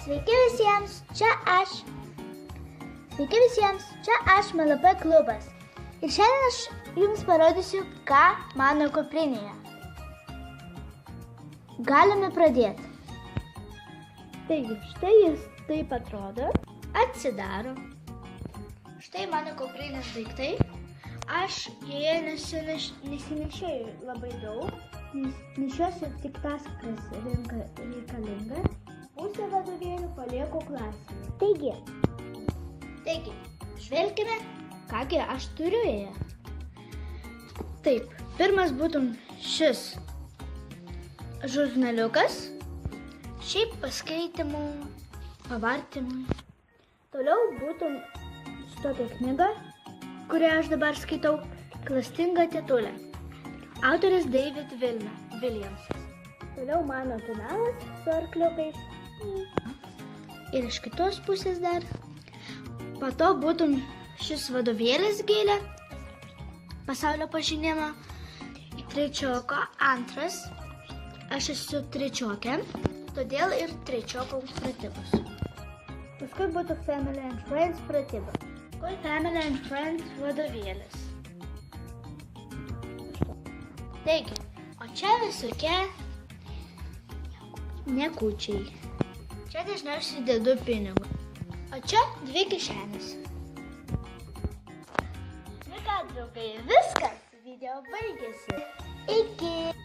Sveiki visiems, čia aš MLP klubas. Ir šiandien aš jums parodysiu, ką mano kuprinėje. Galime pradėti. Taigi, štai jis taip atrodo. Atsidaro. Štai mano kuprinės daiktai. Aš joje nesinešioju labai daug, nes nešiosiu tik tas, kas reikalinga. Pusę vadovėlių palieku klasėje. Taigi, žvelkime, kągi aš turiu joje. Taip, pirmas būtų šis žurnaliukas, šiaip paskaitimų, pavartymui. Toliau būtų tokia knyga, kurią aš dabar skaitau, Klastinga tetulė. Autoris David Williamsas. Toliau mano pedalas su arkliukais. Ir iš kitos pusės dar. Po to būtų šis vadovėlis gėlė, pasaulio pažinimo, trečioko antras. Aš esu trečiokė, todėl ir trečioko pratybos. Paskui būtų Family and Friends pratybos. Paskui Family and Friends vadovėlis. Taigi, o čia visokie niekučiai. Čia dažniausiai dedu pinigus. O čia 2 kišenės. Nu ką, draugai, viskas. Video baigėsi. Iki.